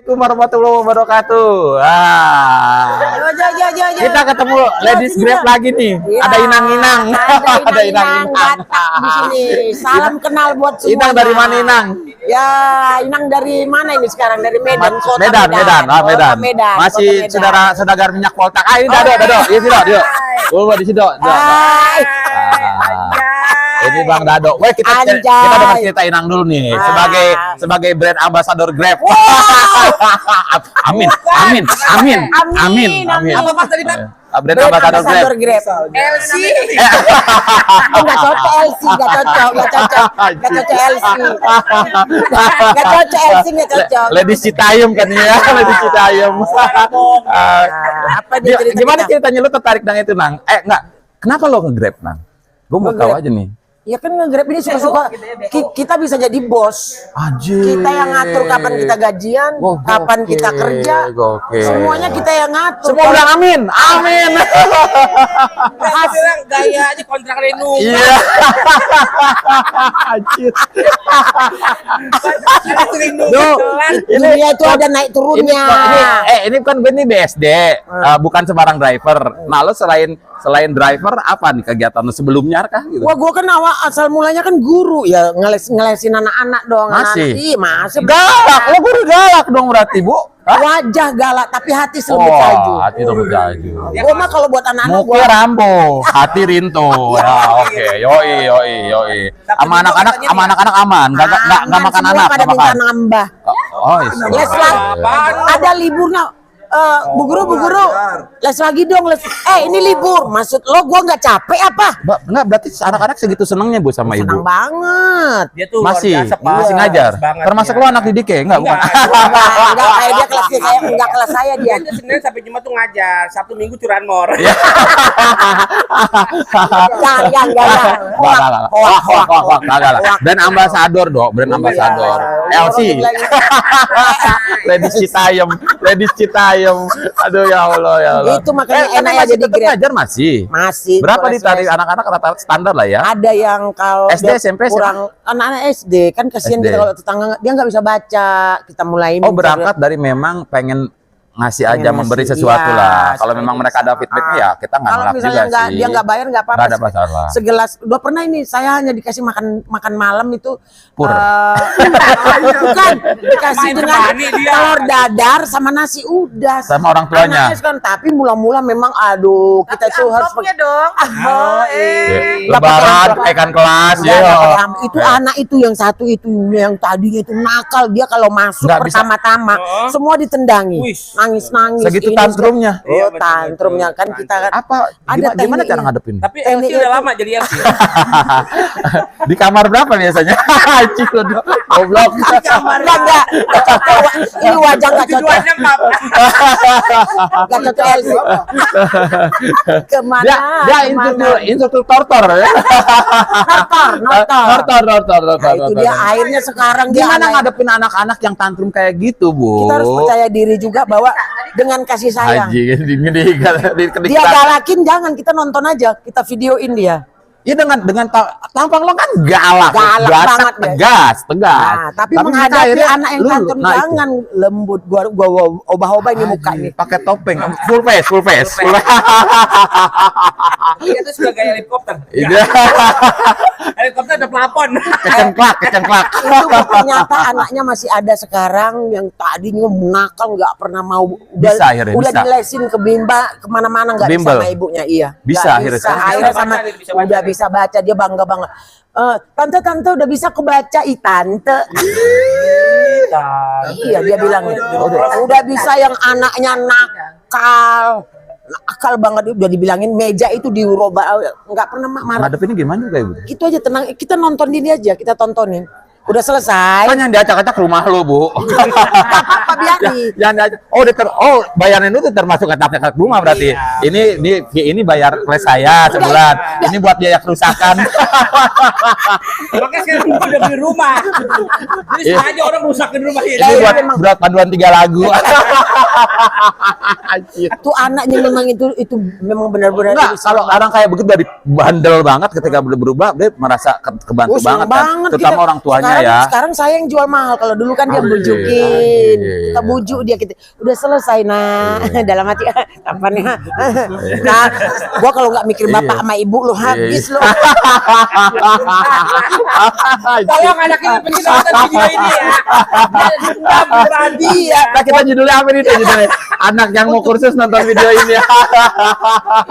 Assalamualaikum warahmatullahi wabarakatuh. Kita ketemu ladies grab lagi nih. Ya, ada Inang-Inang. Ada Inang-Inang di sini. Salam kenal buat semua. Inang dari mana Inang? Ya, Inang dari mana ini sekarang? Dari Medan, kota Medan. Medan. Masih saudagar minyak Poltak. Ini Dado. Ini sih Dado. Di situ. Ini Bang Dado. Weh, kita dengar cerita Inang dulu nih sebagai brand ambassador Grab. Amin. Apa Mas tadi, Bang? Brand ambassador Grab. LC. Enggak cocok LC, enggak cocok LC. Enggak cocok LC, enggak cocok. Ladies Citayam kan ya, Ladies Citayam. Apa dia cerita? Gimana ceritanya lu tertarik dengan itu, Nang? Enggak. Kenapa lo nge-Grab, Nang? Gue mau tahu aja nih. Ya kan nge-Grab ini suka-suka kita bisa jadi bos. Anjir. Kita yang ngatur kapan kita gajian, kapan kita kerja. Semuanya kita yang ngatur. Semua bilang amin. Bilang gaya aja kontrak Renu. Iya. Anjir. Dunia itu ada naik turunnya. Ini kan gue nih BSD, bukan sembarang driver. Nah, lo selain driver apa nih kegiatan lo sebelumnya kah gitu? Wah, gue kan asal mulanya kan guru ya, ngelesin anak-anak dong. Masih galak. Lo guru galak dong berarti, Bu. Wajah galak tapi hati selembut salju. Hati selembut salju. Gue mah kalau buat anak-anak gue Rambo, hati Rinto. Ya, oke. Yoi. Sama anak-anak aman. Enggak makan anak. Pada minta nambah. Les lagi. Ada liburnya. Bu guru, les lagi dong, ini libur. Maksud lo gua nggak capek apa? Enggak, berarti anak-anak segitu senangnya Bu sama Ibu. Senang banget. Dia tuh masih ngajar. Termasuk lo anak didik ya? Enggak, bukan. Enggak kayak dia kelas kayak enggak kelas saya dia. Senin sampai Jumat tuh ngajar, Sabtu Minggu curanmor. Jangan. Brand ambassador dong, brand ambassador. LC. Ladies Citayam. Aduh ya Allah. Itu makanya enak ya jadi Grab. Ngajar masih. Berapa ditarik anak-anak rata standar lah ya? Ada yang kalau SD, SMP, kurang anak-anak SD kan kasihan kita kalau tetangga dia nggak bisa baca, kita mulai. Berangkat dari memang pengen ngasih aja, memberi sesuatu lah. Kalau memang mereka ada feedbacknya ya kita nggak nolak juga sih. Dia nggak bayar nggak apa-apa. Nggak ada masalah. Segelas. Udah pernah ini saya hanya dikasih makan malam itu. Pur. Bukan dikasih dengan telur dadar sama nasi udah. Sama orang tuanya. Kan, tapi mula-mula memang aduh kita tuh harus pakai dong. Lebaran ikan kelas ya. Itu anak itu yang satu itu yang tadinya itu nakal, dia kalau masuk pertama-tama semua ditendangi. Nangis segitu tantrumnya. Tantrumnya kan kita kan apa gimana cara ngadepin? Tapi LC udah lama jadi LC. Di kamar berapa biasanya? Cik udah goblok. Kamar enggak. Ini wajah enggak cocok. Enggak cocok LC. Kemana? Dia instruktur tortor ya. Tortor. Itu dia akhirnya sekarang gimana ngadepin anak-anak yang tantrum kayak gitu, Bu? Kita harus percaya diri juga bahwa dengan kasih sayang. Dia galakin jangan, kita nonton aja, kita videoin dia. Ya dengan tampang lo kan galak banget, tegas. Nah, tapi menghadapi anak yang tantrum jangan lembut. Gua obah-obah ini muka nih. Pakai topeng, full face. Dia tuh suka gaya helikopter. Helikopter ada plafon. Kecengklak. Itu ternyata anaknya masih ada sekarang yang tadinya nakal nggak pernah mau. Udah dilesin ke bimba kemana-mana nggak bisa sama ibunya. Iya. Bisa akhirnya sama udah bisa baca, dia bangga banget. Tante udah bisa kebaca tante. Iya dia bilang udah bisa yang anaknya nakal banget, udah dibilangin meja itu dirubah, nggak pernah marah. Ngadepinnya gimana juga Ibu? Itu aja tenang, kita nonton ini aja, kita tontonin. Udah selesai. Kan yang diacak-acak rumah lo, Bu. Apa biarin? Bayaran itu termasuk acak-acak rumah berarti. Ini bayar kelas saya sebulan. Ini buat biaya kerusakan. Makanya sekarang udah beli rumah. Jadi sengaja orang rusakin rumah ini. Ini buat paduan 3 lagu. Itu anaknya memang itu memang benar-benar. Kalau orang kayak begitu dari bandel banget ketika berubah, dia merasa kebantu banget kan. Terutama orang tuanya Sekarang saya yang jual mahal. Kalau dulu kan dia bujukin. Kita bujuk dia gitu. Udah selesai nah. Dalam hati kapannya. Nah, gua kalau nggak mikir bapak sama ibu lu habis lu. Tolong anak ini pergi nonton video ini ya. Dendam pribadi ya. Nah, kita judulnya apa nih judulnya? Anak yang mau kursus nonton video ini.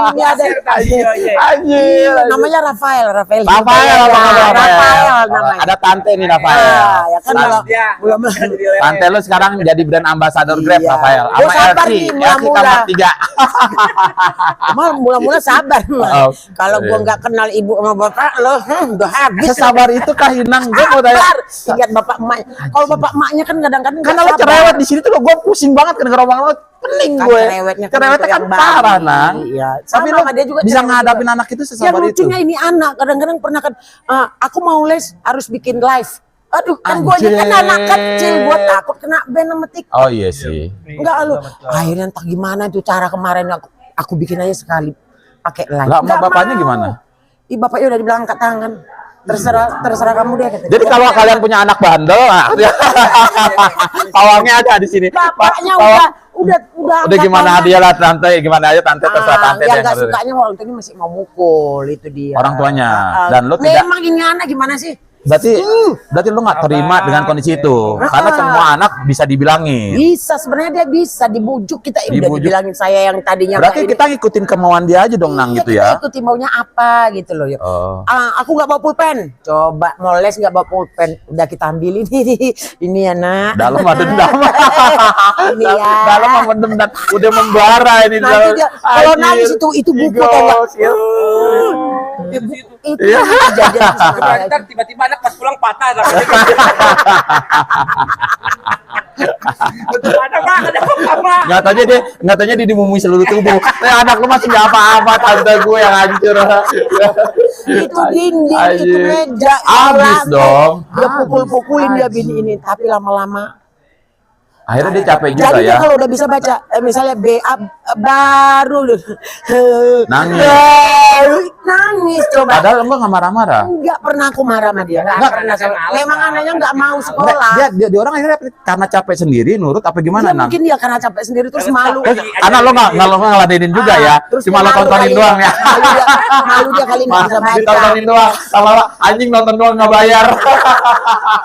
Ini ada Anjir. namanya Rafael Rafael namanya. Ada tante nih Rafael. Ya kan kalau belum Tante lu sekarang jadi brand ambassador Grab Iya. Rafael. Gua Sama sabar LC, nih, LC mula-mula. kamar 3. mula-mula sabar. Oh, Kalau gua iya. nggak kenal ibu sama bapak lo, udah habis. Sesabar itu kah Hinang? Gue mau tanya. Sabar. Ingat bapak emak. Kalau bapak emaknya kan kadang-kadang Karena nggak lo sabar. cerewet di sini tuh gue pusing banget kan gerobak lo pening Kan gue. cerewetnya Cerewetnya kan yang parah baik. Nang. Iya. Tapi Sama lo sama dia juga bisa cerewet ngadapin juga. anak itu Yang sesabar itu. lucunya ini anak kadang-kadang pernah kan aku mau les harus bikin live. Aduh, kan gue aja kan anak kecil, gue takut kena ban sama TikTok. Oh iya sih. Enggak lu. Akhirnya entah gimana tuh cara kemarin aku bikin aja sekali pakai live. Lah, Nggak bapaknya mau. gimana? Bapaknya udah dibilang angkat tangan. Terserah kamu deh kata. Jadi kalau kalian punya anak bandel, nah, pawangnya ada di sini. bapaknya Pawang- udah Udah angkat gimana tangan. dia lah tante, gimana aja tante terserah tante yang deh. gak sukanya waktu itu masih mau mukul itu dia. Orang tuanya. Dan lo tidak- Memang ini anak gimana sih? Berarti lo nggak terima dengan kondisi itu, karena semua anak bisa dibilangin. Bisa sebenarnya dia bisa dibujuk kita udah Dibujuk. dibilangin saya yang tadinya Berarti nggak kita ngikutin kemauan dia aja dong Nang Iya, gitu kita ya. ikuti maunya apa gitu loh ya. Oh. Aku nggak bawa pulpen. Coba mau les nggak bawa pulpen. Udah kita ambil ini ya nak. Dalam ada dendam. Ini ya. Dalam ada dendam. Udah membara ini. Nanti dalam. dia kalau Anjir. nangis itu buku tau nggak? Itu kejadian sama dia. Ntar tiba-tiba anak pas pulang patah. Nggak tanya dia dimumui seluruh tubuh. Anak lu masih nggak apa-apa, tante gue yang hancur. Itu dinding, itu Anjir. meja, Habis lantai. dong. Dia pukul-pukulin dia bini ini, tapi lama-lama. Akhirnya dia capek juga Jadi ya. dia kalau udah bisa baca, misalnya BA baru Nangis. nangis coba. Padahal enggak nggak marah-marah. Enggak pernah aku marah sama dia. Enggak pernah. Memang anaknya enggak mau Enggak, sekolah. dia orang akhirnya karena capek sendiri nurut apa gimana Dia Nang? mungkin dia karena capek sendiri terus malu. Karena lo nggak ngeladenin juga ya. Terus Cuma lo malu tontonin kali. doang ya. Malu dia kali nggak bisa baca. Ditontonin doang. Sama anjing nonton doang nggak bayar.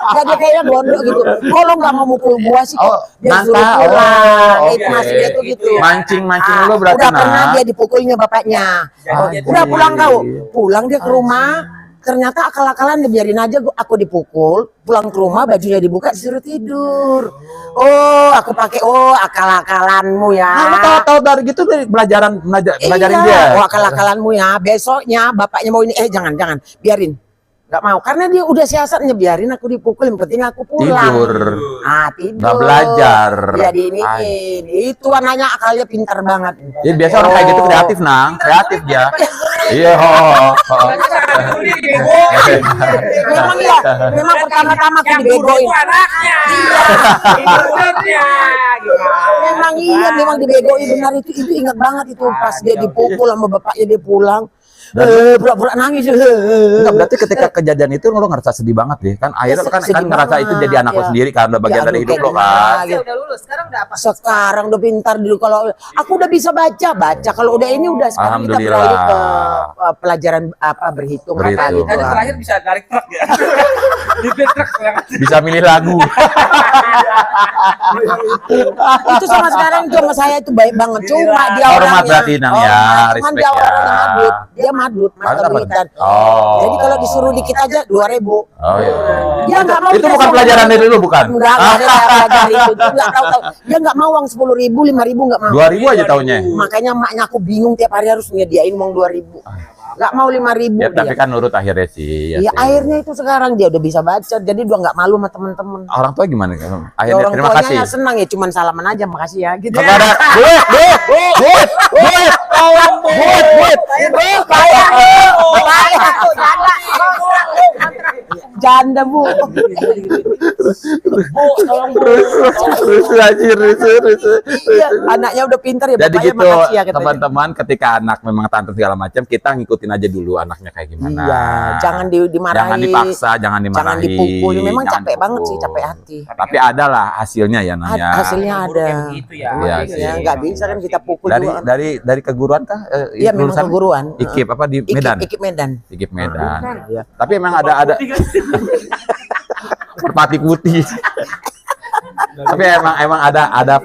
Enggak dia kayaknya bodoh gitu. Kalau nggak mau mukul gua sih Oh, dia nangka. suruh pulang. Oh, Itu oke. masih dia tuh gitu. Mancing lo berarti udah pernah Nang. dia dipukulnya bapaknya. Anjir. Udah pulang kau. Pulang dia ke rumah. Ternyata akal-akalan dia biarin aja aku dipukul, pulang ke rumah bajunya dibuka disuruh tidur. Oh, aku pakai akal-akalanmu ya. Nah, lo tahu dari gitu dari belajarin dia. Oh, akal-akalanmu ya. Besoknya bapaknya mau ini jangan biarin. Gak mau karena dia udah siasatnya biarin aku dipukul yang penting aku pulang. Tidur. Tidur. Nggak belajar. Ya diiniin. Itu anaknya akalnya pintar banget. Ya biasa orang kayak gitu kreatif Nang, kreatif dia. Iya, Memang iya, memang pertama-tama aku dibegoin. Anaknya. Muridnya. Memang iya, memang dibegoin benar itu ingat banget itu pas dia dipukul sama bapaknya dia pulang. Pura-pura nangis. Enggak, berarti ketika kejadian itu lo ngerasa sedih banget deh. Kan akhirnya lo kan Sedih ngerasa itu banget, jadi anak lo ya. sendiri karena bagian Ya, dari aduh, hidup lo kayak kan. gimana, gitu. Udah lulus, sekarang udah apa? Sekarang udah pintar dulu kalau aku udah bisa baca. Kalau udah ini udah sekarang kita Alhamdulillah. beralih ke pelajaran apa berhitung apa Berhitung. gitu. Dan terakhir bisa narik truk ya. Di truk sekarang. Bisa milih lagu. Itu sama sekarang itu sama saya itu baik banget. Cuma dia Hormat orangnya. berarti, Nang, ya. Cuman Respect dia ya. orangnya madut. Dia madut, Madut apa? duitan. Oh. Jadi kalau disuruh dikit aja 2.000. Oh iya. Dia nggak mau. Itu bukan pelajaran dari lu bukan? Enggak ada pelajaran itu. Enggak tahu. Dia nggak mau uang 10.000, 5.000 nggak mau. 2000 aja tahunnya. Makanya maknya aku bingung tiap hari harus nyediain uang 2.000. Nggak mau 5.000 Ya dia. tapi kan nurut akhirnya sih. Iya, sih. akhirnya itu sekarang dia udah bisa baca, jadi dia nggak malu sama temen-temen. Orang tua gimana? Ya, Akhirnya orang terima tuanya kasih. ya senang ya, cuman salaman aja, makasih ya, gitu. Maka ada janda Bu. Iya, anaknya udah pintar ya Jadi bapaknya, gitu makasih ya katanya. teman-teman, ketika anak memang tantrum segala macam, kita ngikutin aja dulu anaknya kayak gimana. Iya, jangan dimarahi. Jangan dipaksa, jangan dimarahi. Jangan dipukul. Memang jangan capek banget sih, dipukul. capek hati. Tapi ada lah hasilnya ya Nanya. Hasilnya ada. Gitu ya. Iya Ya, sih. nggak bisa kan kita pukul Dari juga. dari keguruan kah? Iya, memang lulusan? keguruan. IKIP apa di Medan? Ikip Medan. IKIP Medan. Iya. Tapi emang ada Merpati Putih. Tapi emang ada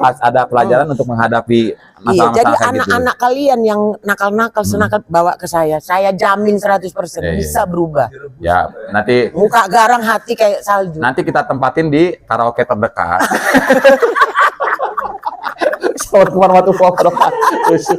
pelajaran untuk menghadapi Iya, masalah-masalah jadi kayak gitu. anak-anak kalian yang nakal-nakal senakal bawa ke saya jamin 100% Iya, iya. bisa berubah. Ya, nanti Muka garang, hati kayak salju. kita tempatin di karaoke terdekat. Assalamualaikum warahmatullahi wabarakatuh.